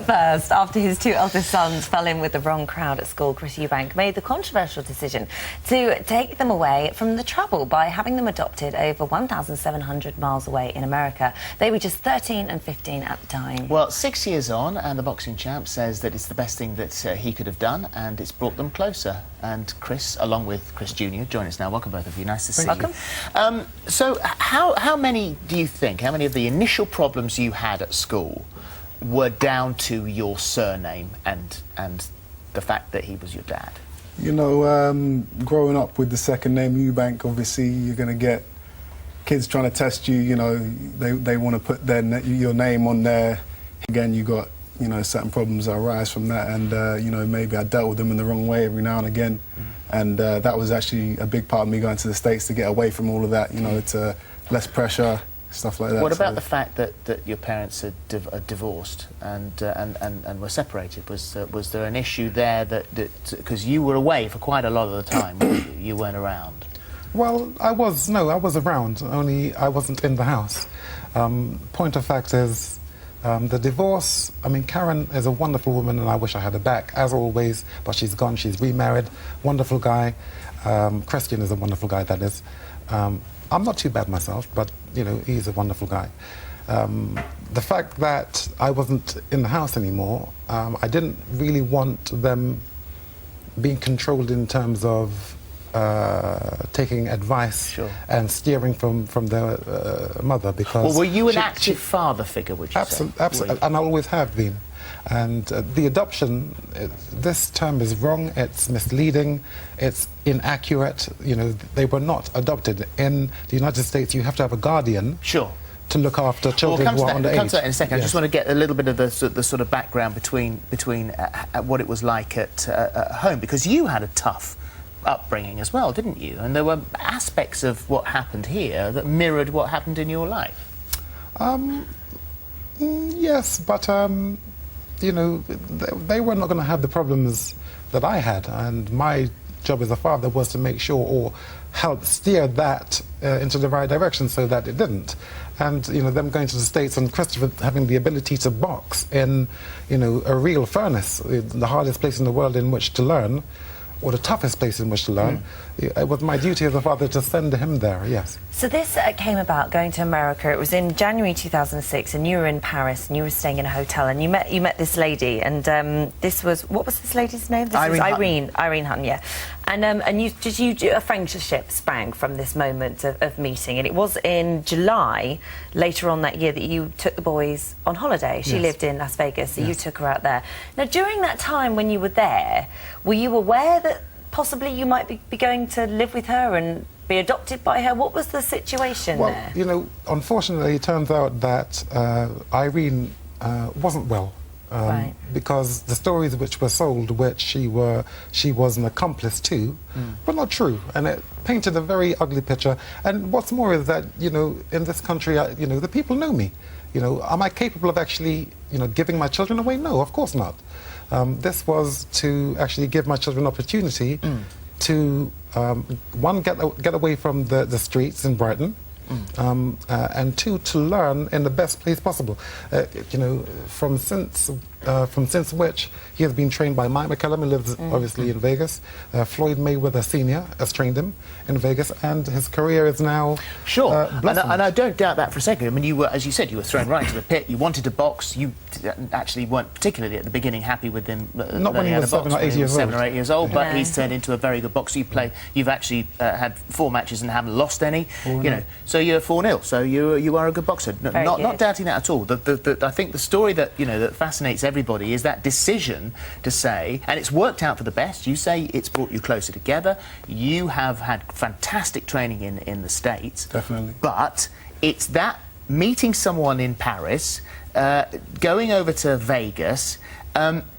first, after his two eldest sons fell in with the wrong crowd at school, Chris Eubank made the controversial decision to take them away from the trouble by having them adopted over 1,700 miles away in America. They were just 13 and 15 at the time. Well, 6 years on, and the boxing champ says that it's the best thing that he could have done, and it's brought them closer. And Chris, along with Chris Jr, join us now. Welcome, both of you. Nice to see you. Welcome. So, how many do you think, how many of the initial problems you had at school were down to your surname and the fact that he was your dad? You know, growing up with the second name Eubank, obviously you're going to get kids trying to test you. You know, they want to put your name on there. Again, you got, you know, certain problems that arise from that, and you know, maybe I dealt with them in the wrong way every now and again, and that was actually a big part of me going to the States, to get away from all of that. You know, to less pressure, stuff like that. What about the fact that your parents had divorced and were separated? Was there an issue there that because you were away for quite a lot of the time, weren't you? You weren't around. Well, I was around, only I wasn't in the house. Point of fact is, the divorce, I mean, Karen is a wonderful woman and I wish I had her back, as always, but she's gone, she's remarried, wonderful guy. Christian is a wonderful guy, that is. I'm not too bad myself, but, you know, he's a wonderful guy. The fact that I wasn't in the house anymore, I didn't really want them being controlled in terms of taking advice and steering from their mother, because... Well, were you an active father figure, would you say? Absolutely, and I always have been. And the adoption, this term is wrong, it's misleading, it's inaccurate. You know, they were not adopted. In the United States, you have to have a guardian to look after children who are underage. We'll come to that in a second. Yes. I just want to get a little bit of the sort of background between what it was like at home, because you had a tough upbringing as well, didn't you? And there were aspects of what happened here that mirrored what happened in your life. Yes, but you know, they were not going to have the problems that I had, and my job as a father was to make sure, or help steer that into the right direction so that it didn't. And, you know, them going to the States and Christopher having the ability to box in, you know, a real furnace, the hardest place in the world in which to learn, or the toughest place in which to learn, it was my duty as a father to send him there, yes. So this came about going to America. It was in January 2006, and you were in Paris, and you were staying in a hotel, and you met this lady, and this was, what was this lady's name? This Irene Hutton, yeah. And a friendship sprang from this moment of meeting, and it was in July, later on that year, that you took the boys on holiday. She lived in Las Vegas, so you took her out there. Now, during that time when you were there, were you aware that possibly you might be going to live with her and be adopted by her? What was the situation there? Well, you know, unfortunately, it turns out that Irene wasn't well. Because the stories which were sold, which she was an accomplice to, were not true, and it painted a very ugly picture. And what's more is that, you know, in this country, you know, the people know me. You know, am I capable of actually, you know, giving my children away? No, of course not. This was to actually give my children opportunity to one, get away from the streets in Brighton. And two, to learn in the best place possible. You know, from since which he has been trained by Mike McCallum, who lives obviously in Vegas. Floyd Mayweather Sr. has trained him in Vegas, and his career is now and I don't doubt that for a second. I mean, you were, as you said, you were thrown right into the pit. You wanted to box. You actually weren't particularly at the beginning happy with him. Not when he was 7 or 8 years old. 7 or 8 years old, but he's turned into a very good boxer. You've actually had 4 matches and haven't lost any. You know, so you're 4-0. So you are a good boxer. Not doubting that at all. I think the story that, you know, that fascinates everybody is that decision to say, and it's worked out for the best. You say it's brought you closer together. You have had fantastic training in the States. Definitely. But it's that meeting someone in Paris, going over to Vegas,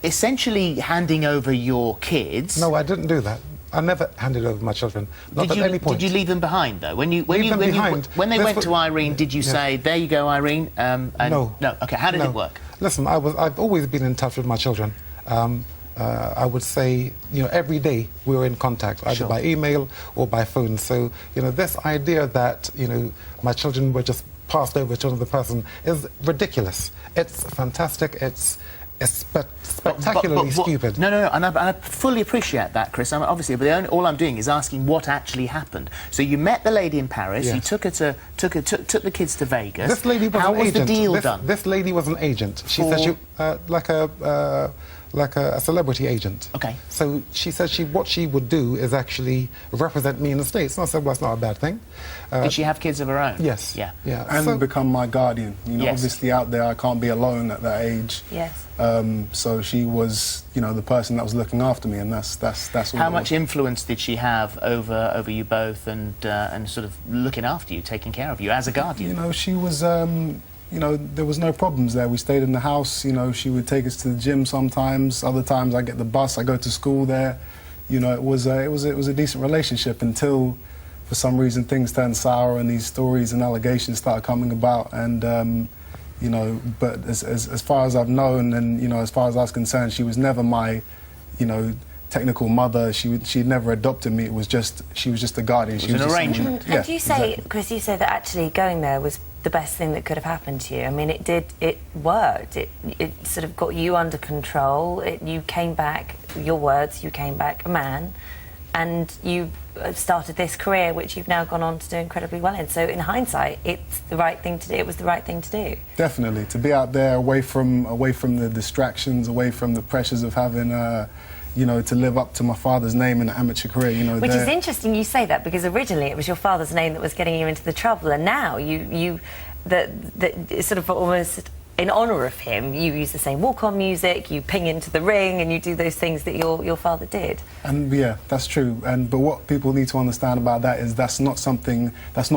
essentially handing over your kids. No, I didn't do that. I never handed over my children. Not at any point. Did you leave them behind, though? When they went to Irene, did you say, "There you go, Irene"? No. No. Okay. How did it work? Listen, I've always been in touch with my children. I would say, you know, every day we were in contact, either by email or by phone. So, you know, this idea that, you know, my children were just passed over to another person is ridiculous. It's fantastic. is spectacularly stupid. No, and I fully appreciate that, Chris. Obviously, but all I'm doing is asking what actually happened. So you met the lady in Paris. Yes. You took the kids to Vegas. This lady was How an was agent. the deal done? This lady was an agent. She said she like a celebrity agent. Okay. So she said what she would do is actually represent me in the States. And I said, well, that's not a bad thing. Did she have kids of her own? Yes. Yeah. And become my guardian. You know, Yes. obviously out there, I can't be alone at that age. Yes. So she was, you know, the person that was looking after me, and that's all. How much influence did she have over you both, and sort of looking after you, taking care of you as a guardian? You know, she was. You know, there was no problems there. We stayed in the house. You know, she would take us to the gym sometimes. Other times, I get the bus. I go to school there. You know, it was a decent relationship until, for some reason, things turned sour and these stories and allegations started coming about. And you know, but as far as I've known, and you know, as far as I was concerned, she was never my, you know, technical mother. She'd never adopted me. She was just a guardian. It was an arrangement. And you say, exactly. Chris, you say that actually going there was the best thing that could have happened to you. I mean, it worked. It sort of got you under control. You came back, your words, you came back a man, and you started this career which you've now gone on to do incredibly well in. So in hindsight, it's the right thing to do. It was the right thing to do. Definitely, to be out there away from the distractions, away from the pressures of having you know, to live up to my father's name in the amateur career, you know. Which is interesting you say that, because originally it was your father's name that was getting you into the trouble, and now it's sort of almost in honour of him, you use the same walk-on music, you ping into the ring, and you do those things that your father did. And yeah, that's true. But what people need to understand about that is that's not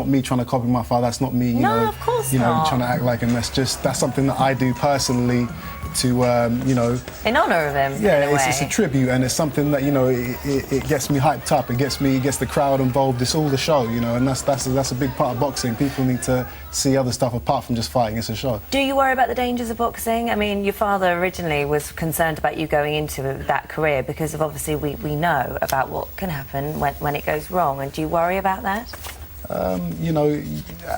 me trying to copy my father. That's not me, Of course trying to act like him. That's something that I do personally to, you know, in honour of him. Yeah, in a way. it's a tribute, and it's something that, you know, it gets me hyped up. It gets the crowd involved. It's all the show, you know, and that's a big part of boxing. People need to see other stuff apart from just fighting. It's a show. Do you worry about the dangers of boxing? I mean, your father originally was concerned about you going into that career because of, obviously, we know about what can happen when it goes wrong. And do you worry about that? You know,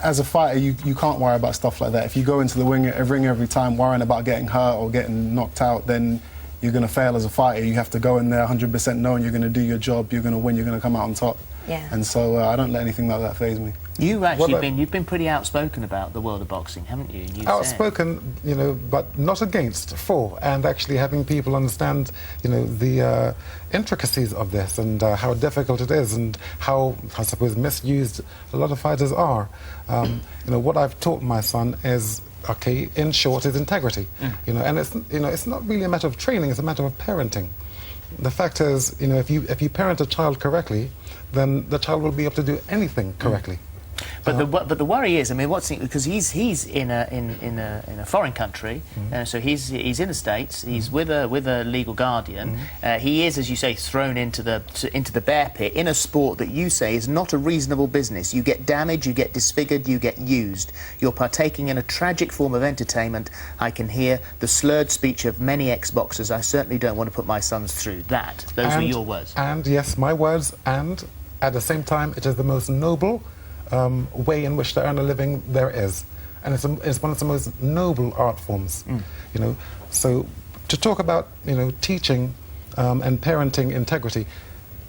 as a fighter, you can't worry about stuff like that. If you go into the ring every time worrying about getting hurt or getting knocked out, then you're going to fail as a fighter. You have to go in there 100% knowing you're going to do your job, you're going to win, you're going to come out on top. Yeah. And so I don't let anything like that faze me. You've actually you've been pretty outspoken about the world of boxing, haven't you? Outspoken, you know, but not against, for, and actually having people understand, you know, the intricacies of this and how difficult it is and how, I suppose, misused a lot of fighters are. You know, what I've taught my son is, okay, in short, is integrity. You know, and it's not really a matter of training; it's a matter of parenting. The fact is, you know, if you parent a child correctly, then the child will be able to do anything correctly. But the worry is, I mean, because he's in a foreign country, so he's in the States. He's with a legal guardian. He is, as you say, thrown into the bear pit in a sport that you say is not a reasonable business. You get damaged, you get disfigured, you get used. You're partaking in a tragic form of entertainment. I can hear the slurred speech of many ex-boxers. I certainly don't want to put my sons through that. Those were your words. And yes, my words. And at the same time, it is the most noble way in which to earn a living there is, and it's one of the most noble art forms. You know, so to talk about, you know, teaching and parenting integrity,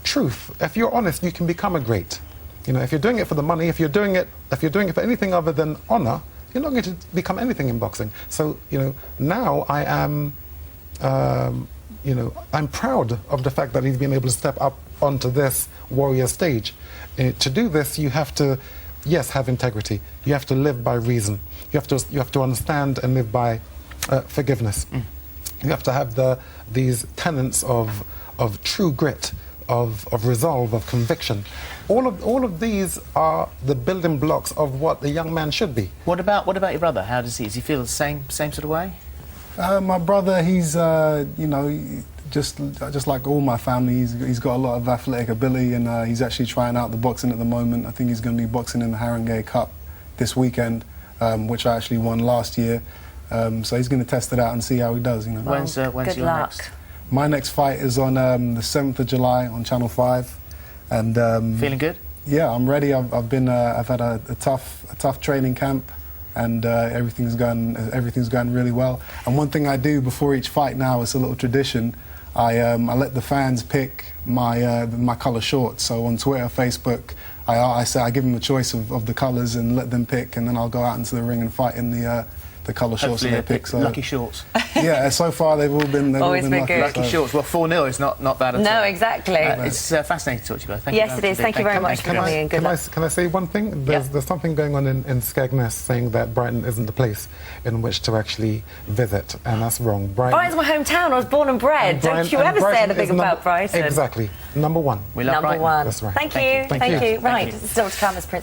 truth. If you're honest, you can become a great. You know, if you're doing it for the money, if you're doing it for anything other than honor, you're not going to become anything in boxing. So, you know, now I am, you know, I'm proud of the fact that he's been able to step up onto this warrior stage. To do this, you have to, yes, have integrity. You have to live by reason. You have to understand and live by forgiveness. You have to have these tenets of true grit, of resolve, of conviction. All of these are the building blocks of what a young man should be. What about your brother? How does he feel the same sort of way? My brother, he's you know, just like all my family, he's got a lot of athletic ability, and he's actually trying out the boxing at the moment. I think he's going to be boxing in the Haringey Cup this weekend, which I actually won last year. So he's going to test it out and see how he does. You know. When's your next? My next fight is on the 7th of July on Channel 5, and feeling good? Yeah, I'm ready. I've had a tough training camp. and everything's going really well. And one thing I do before each fight now, it's a little tradition. I let the fans pick my colour shorts. So on Twitter, Facebook, I give them a choice of the colours and let them pick, and then I'll go out into the ring and fight in the colour shorts that they pick. So lucky shorts. Yeah, so far they've all been Always been good. Lucky shorts. Well, 4-0 is not bad at all. No, exactly. It's fascinating to talk to you guys. Thank you. Yes, it is. Thank you very much for coming in. Good luck. Can I say one thing? There's something going on in Skegness saying that Brighton isn't the place in which to actually visit, and that's wrong. Brighton's my hometown. I was born and bred. Don't you ever say anything about Brighton. Exactly. Number one. We love Brighton. Number one. That's right. Thank you. Thank you. Right. Still to come as Prince.